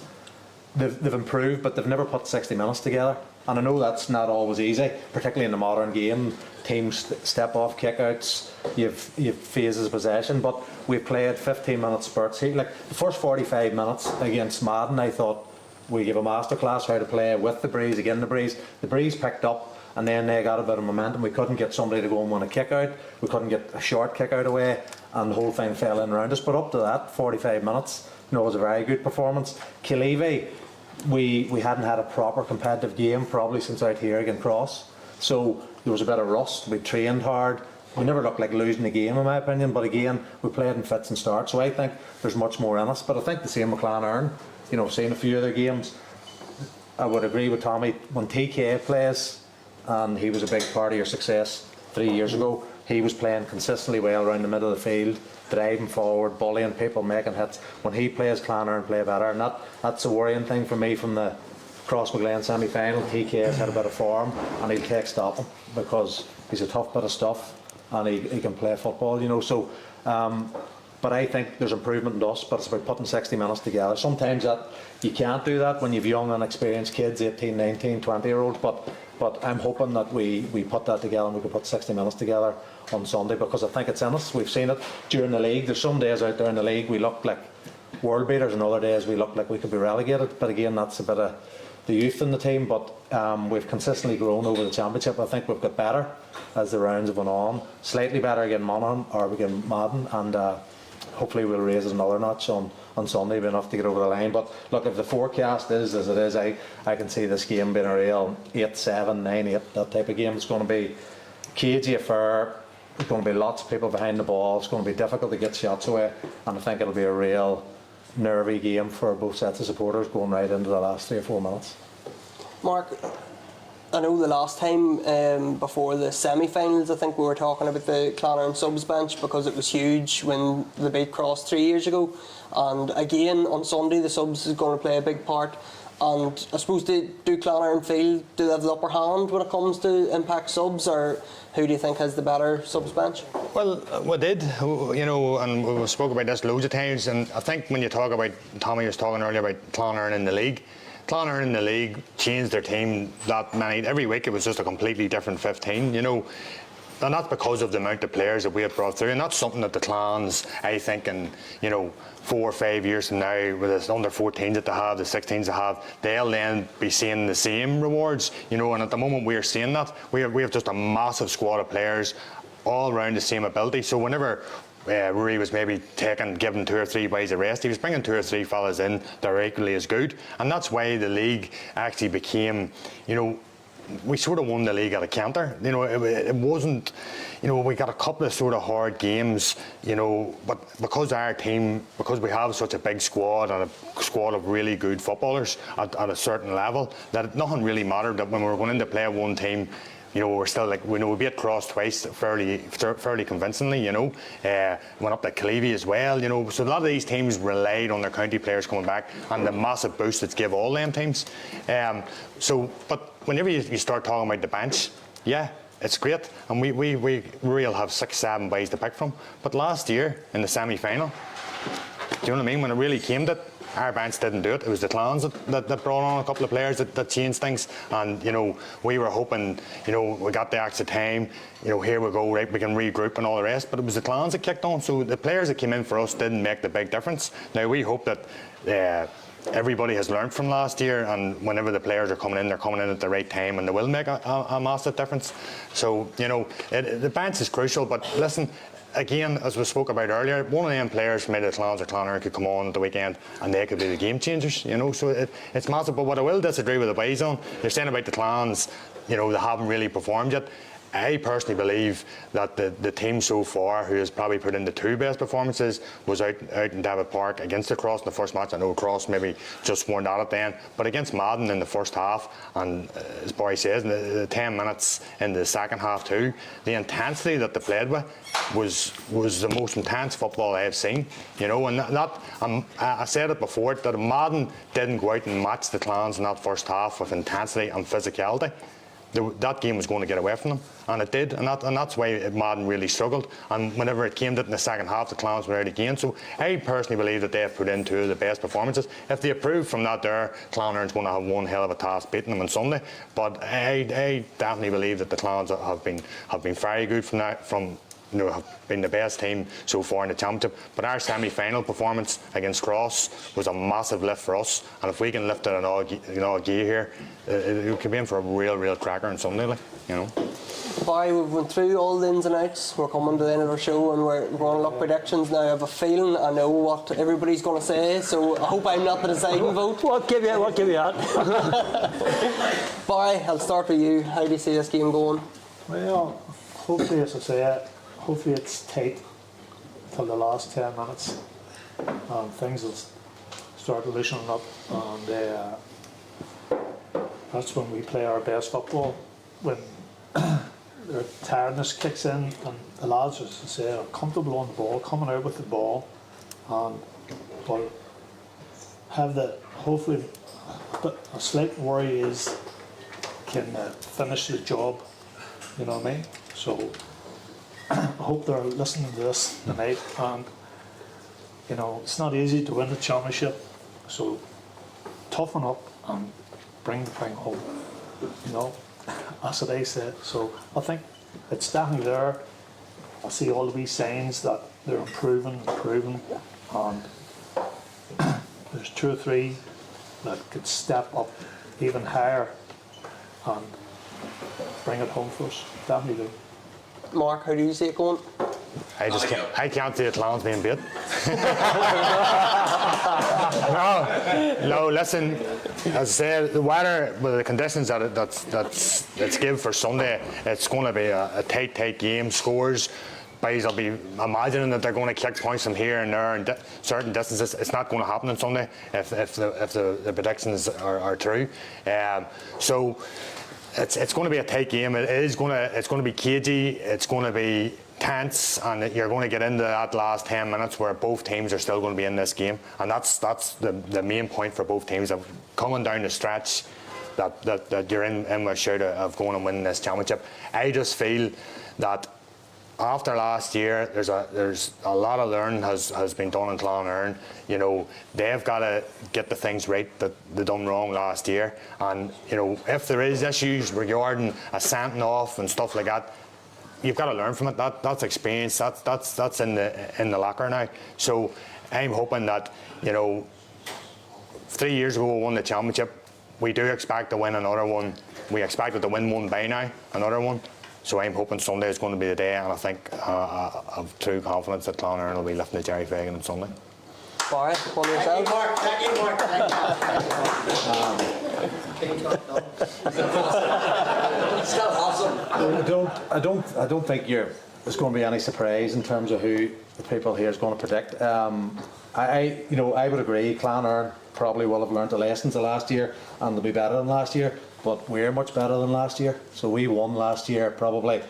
they've improved, but they've never put 60 minutes together. And I know that's not always easy, particularly in the modern game. Teams step off kickouts, you've phases of possession, but we've played 15-minute spurts. Like the first 45 minutes against Madden, I thought we gave a masterclass how to play with the breeze, again the breeze. The breeze picked up, and then they got a bit of momentum. We couldn't get somebody to go and win a kick out, we couldn't get a short kick out away, and the whole thing fell in around us. But up to that, 45 minutes, you know, it was a very good performance. Killeavy, we hadn't had a proper competitive game probably since out here against Cross, so there was a bit of rust. We trained hard, we never looked like losing the game in my opinion, but again we played in fits and starts, so I think there's much more in us. But I think the same with Clonard, you know, seeing a few of their games, I would agree with Tommy, when TK plays, and he was a big part of your success 3 years ago, he was playing consistently well around the middle of the field, driving forward, bullying people, making hits. When he plays, Clonard play better, and that's a worrying thing for me from the Cross McGlen semi-final. TK has had a bit of form, and he'll take stopping because he's a tough bit of stuff, and he can play football, you know. So, but I think there's improvement in us, but it's about putting 60 minutes together. Sometimes that you can't do that when you've young, inexperienced kids, 18, 19, 20-year-olds, but I'm hoping that we put that together and we can put 60 minutes together on Sunday, because I think it's in us. We've seen it during the league. There's some days out there in the league we look like world beaters, and other days we look like we could be relegated. But again, that's a bit of the youth in the team. But we've consistently grown over the championship. I think we've got better as the rounds have gone on. Slightly better against Monaghan or against Madden, and hopefully we'll raise it another notch on Sunday, be enough to get over the line. But look, if the forecast is as it is, I can see this game being a real 8-7, 9-8, that type of game. It's going to be cagey affair. There's going to be lots of people behind the ball. It's going to be difficult to get shots away, and I think it'll be a real nervy game for both sets of supporters going right into the last 3 or 4 minutes. Mark, I know the last time before the semi-finals, I think we were talking about the Clonard subs bench because it was huge when they beat Cross 3 years ago, and again on Sunday the subs is going to play a big part. And I suppose do Clonard feel, do they have the upper hand when it comes to impact subs, or who do you think has the better subs bench? Well, we did, you know, and we spoke about this loads of times, and I think when you talk about, Tommy was talking earlier about Clonard in the league. Clonard in the league changed their team that many, every week it was just a completely different 15, you know. And that's because of the amount of players that we have brought through, and that's something that the clans, I think, in, you know, 4 or 5 years from now, with the under 14s that they have, the 16s they have, they'll then be seeing the same rewards, you know. And at the moment we are seeing that we have just a massive squad of players, all round the same ability. So whenever Rory was maybe giving 2 or 3 boys a rest, he was bringing 2 or 3 fellas in that are equally as good, and that's why the league actually became, we sort of won the league at a canter. It wasn't, we got a couple of sort of hard games, but because our team, because we have such a big squad and a squad of really good footballers at a certain level, that nothing really mattered. That when we were going in to play one team, we're still like, we beat Cross twice fairly convincingly, went up to Clevie as well, so a lot of these teams relied on their county players coming back and the massive boost it's give all them teams. But whenever you start talking about the bench, yeah, it's great, and we will have 6-7 boys to pick from. But last year in the semi-final, do you know what I mean? When it really came to it, our bench didn't do it. It was the Clans that brought on a couple of players that changed things. And, we were hoping, we got the extra time, here we go, right, we can regroup and all the rest. But it was the Clans that kicked on. So the players that came in for us didn't make the big difference. Now, we hope that everybody has learned from last year, and whenever the players are coming in, they're coming in at the right time, and they will make a massive difference. So, the bench is crucial. But listen, again, as we spoke about earlier, one of them players from either Clans or Clonard could come on at the weekend and they could be the game changers, so it's massive. But what I will disagree with the boys on, they're saying about the Clans, they haven't really performed yet. I personally believe that the team so far, who has probably put in the 2 best performances, was out in David Park against the Cross in the first match. I know Cross maybe just weren't at it then, but against Madden in the first half, and as Barry says, in the 10 minutes in the second half too, the intensity that they played with was the most intense football I have seen. And I said it before, that Madden didn't go out and match the Clans in that first half with intensity and physicality. That game was going to get away from them, and it did, and that's why Madden really struggled. And whenever it came to it in the second half, the Clans were out again. So I personally believe that they have put in 2 of the best performances. If they improve from that, there, Clonard's going to have one hell of a task beating them on Sunday. But I definitely believe that the Clans have been very good from that. Have been the best team so far in the championship. But our semi-final performance against Cross was a massive lift for us, and if we can lift it in all gear here, it could be in for a real cracker on Sunday, Barry, we've went through all the ins and outs. We're coming to the end of our show, and we're going to look predictions now. I have a feeling I know what everybody's going to say, so I hope I'm not the deciding vote. What give you that? Barry, I'll start with you. How do you see this game going? Well, hopefully, as I say, hopefully it's tight till the last 10 minutes, and things will start loosening up, and that's when we play our best football, when their tiredness kicks in, and the lads, as I say, are comfortable on the ball, coming out with the ball, and will have hopefully a slight worry is can finish the job, you know what I mean? So I hope they're listening to this tonight, and it's not easy to win the championship, so toughen up and bring the thing home, that's what I said. So I think it's definitely there. I see all the wee signs that they're improving, and there's 2 or 3 that could step up even higher and bring it home for us, definitely do. Mark, how do you see it going? I can't see the Clans being beat. No, listen, as I said, the weather, with the conditions that's given for Sunday, it's going to be a tight game. Scores, boys will be imagining that they're going to kick points from here and there and certain distances. It's not going to happen on Sunday if the predictions are true. So it's going to be a tight game. It's going to be cagey. It's going to be tense, and you're going to get into that last 10 minutes where both teams are still going to be in this game, and that's the main point for both teams, of coming down the stretch that you're in with a shout of going and winning this championship. I just feel that after last year, there's a lot of learning has been done in Clonard. They've got to get the things right that they done wrong last year, and if there is issues regarding a sending off and stuff like that, you've got to learn from it. That's experience. That's in the locker now. So I'm hoping that 3 years ago we won the championship. We do expect to win another one. We expected to win one by now, another one. So I'm hoping Sunday is going to be the day, and I think I've true confidence that Clonard will be lifting the Jerry Fagan on Sunday. Barry, one yourself. Thank you, Mark. Still awesome. I don't think there's going to be any surprise in terms of who the people here is going to predict. I would agree. Clonard probably will have learnt the lessons of last year, and they'll be better than last year. But we're much better than last year. So we won last year probably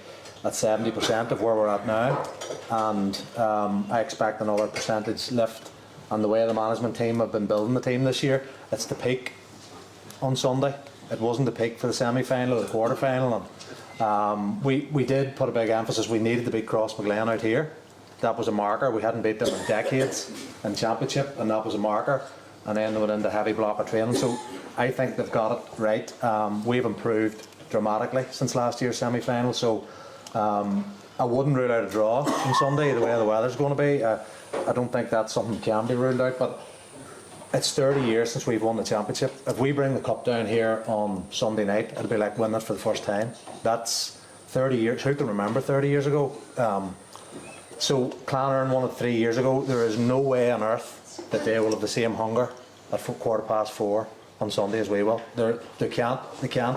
at 70% of where we're at now, and I expect another percentage lift. And the way the management team have been building the team this year, it's the peak on Sunday. It wasn't the peak for the semi-final or the quarter-final. And we did put a big emphasis. We needed to beat Crossmaglen out here. That was a marker. We hadn't beat them in decades in championship, and that was a marker. And then they went into heavy block of training. So I think they've got it right. We've improved dramatically since last year's semi-final. So I wouldn't rule out a draw on Sunday the way the weather's going to be. I don't think that's something that can be ruled out, but it's 30 years since we've won the championship. If we bring the cup down here on Sunday night, it'll be like winning it for the first time. That's 30 years. Who can remember 30 years ago? So Clonard won it 3 years ago. There is no way on earth that they will have the same hunger at 4:15 on Sunday as we will. They can't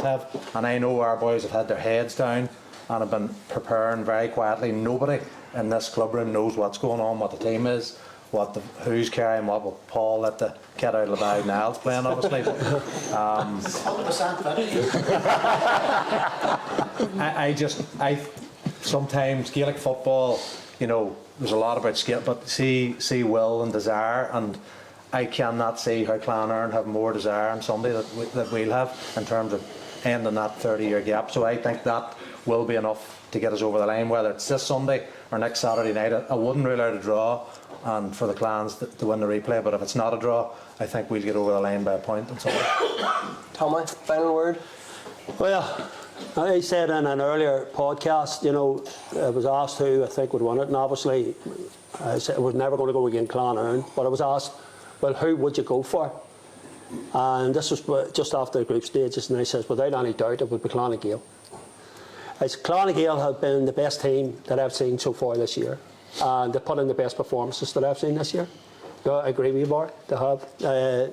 have. And I know our boys have had their heads down and have been preparing very quietly. Nobody in this club room knows what's going on, what the team is, who's carrying what. With Paul let the kid out of the bag. Niall's playing, obviously. 100% I sometimes Gaelic football, there's a lot about skill, but see will and desire, and I cannot see how Clonard have more desire on Sunday that we'll have in terms of ending that 30-year gap. So I think that will be enough to get us over the line, whether it's this Sunday or next Saturday night. I wouldn't rule out a draw and for the Clans to win the replay, but if it's not a draw, I think we'll get over the line by a point on Sunday. Tommy, final word. Well, I said in an earlier podcast, I was asked who I think would win it, and obviously I said it was never going to go against Clonard, but I was asked, well, who would you go for? And this was just after the group stages, and I says, without any doubt, it would be Clonagale. Clonagale have been the best team that I've seen so far this year, and they put in the best performances that I've seen this year. I agree with you, Bart. They have. I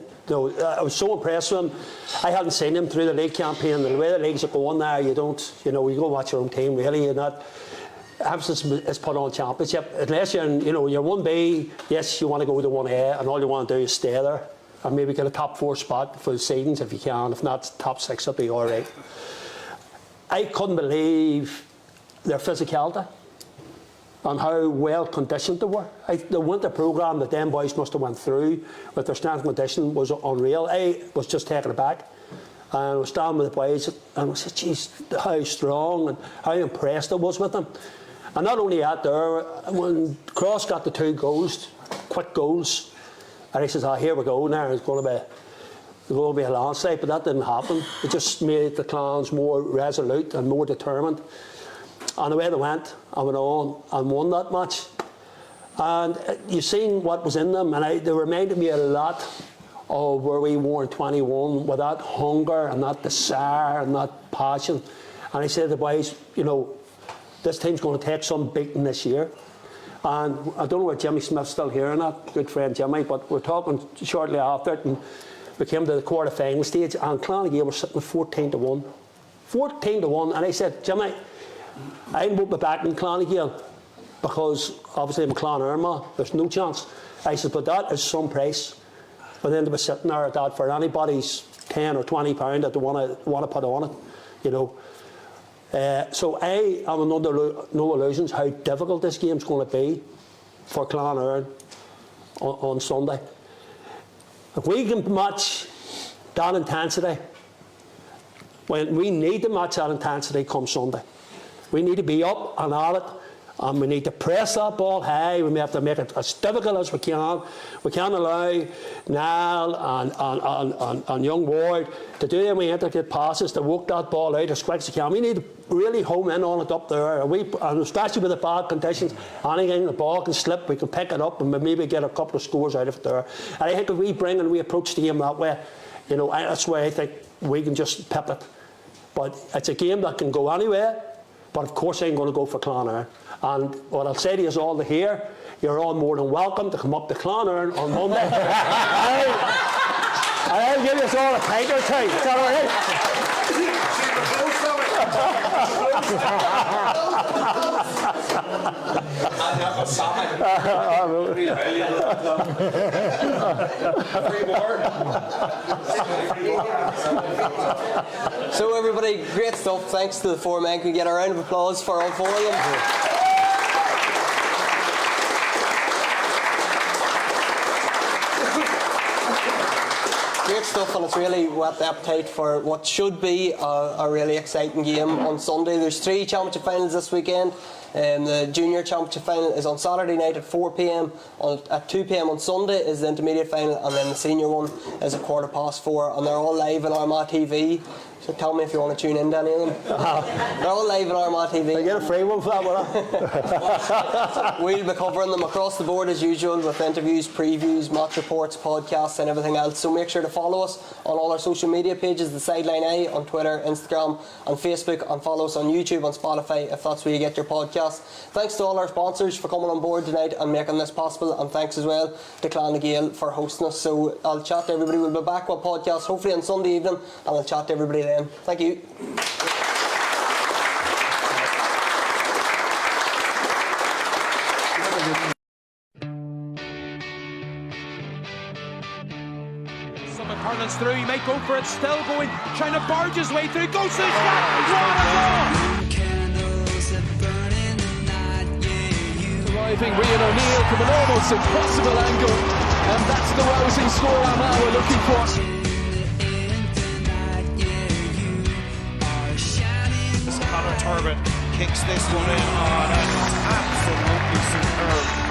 was so impressed with them. I hadn't seen them through the league campaign, and the way the leagues are going there, you go watch your own team. Really, you're not. Emphasis is put on championship unless you're in, you're 1B. Yes, you want to go to 1A, and all you want to do is stay there and maybe get a top 4 spot for the seasons if you can. If not, top 6 will be all right. I couldn't believe their physicality and how well conditioned they were. The winter programme that them boys must have went through with their strength and conditioning was unreal. I was just taken aback. And I was standing with the boys and I said, geez, how strong and how impressed I was with them. And not only that, there, when Cross got the 2 goals, quick goals, and he says, here we go now, it's going to be a landslide, but that didn't happen. It just made the Clans more resolute and more determined. And the way they went on and won that match. And you've seen what was in them, and they reminded me a lot of where we were in 21, with that hunger and that desire and that passion. And I said to the boys, this team's going to take some beating this year. And I don't know where Jimmy Smith's still here or not, good friend Jimmy, but we're talking shortly after it, and we came to the quarter-final stage, and Clonagale were sitting 14-1. 14-1, and I said, Jimmy, I won't be back in Clonagale because obviously I'm a Clonard, there's no chance. I said, but that is some price. But then to be sitting there at that for anybody's £10 or £20 that they want to put on it, So I am under no illusions how difficult this game's going to be for Clonard on Sunday. If we can match that intensity, when we need to match that intensity come Sunday, we need to be up and at it, and we need to press that ball high. We may have to make it as difficult as we can. We can't allow Niall and young Ward to do any intricate passes to work that ball out as quick as we can. We need to really home in on it up there, and especially with the bad conditions. Anything the ball can slip, we can pick it up and maybe get a couple of scores out of it there. And I think if we bring and we approach the game that way, that's why I think we can just pip it. But it's a game that can go anywhere. but of course I'm going to go for Clonard. And what I'll say to you all here, you're all more than welcome to come up to Clonard on Monday. I'll give you all a pint or two. Is that all right? So everybody, great stuff. Thanks to the four men. Can we get a round of applause for all four of them? Great stuff, and it's really whet the appetite for what should be a really exciting game on Sunday. There's 3 championship finals this weekend. The junior championship final is on Saturday night at 4 p.m. At 2 p.m. on Sunday is the intermediate final, and then the senior one is at 4:15, and they're all live on Armagh TV. So tell me if you want to tune in to any of them. They're all live on Armagh TV. I get a free one for that, will I? We'll be covering them across the board as usual with interviews, previews, match reports, podcasts and everything else. So make sure to follow us on all our social media pages, the Sideline Eye on Twitter, Instagram and Facebook, and follow us on YouTube and Spotify if that's where you get your podcasts. Thanks to all our sponsors for coming on board tonight and making this possible, and thanks as well to Clan Gael for hosting us. So I'll chat to everybody. We'll be back with podcasts hopefully on Sunday evening, and I'll chat to everybody then. Thank you. Carlin's through, he might go for it, still going, trying to barge his way through, goes to the shot, what a goal! Arriving Rian O'Neill from an almost impossible angle, and that's the rousing score Armagh were looking for. Connor Turbot kicks this one in on an absolutely superb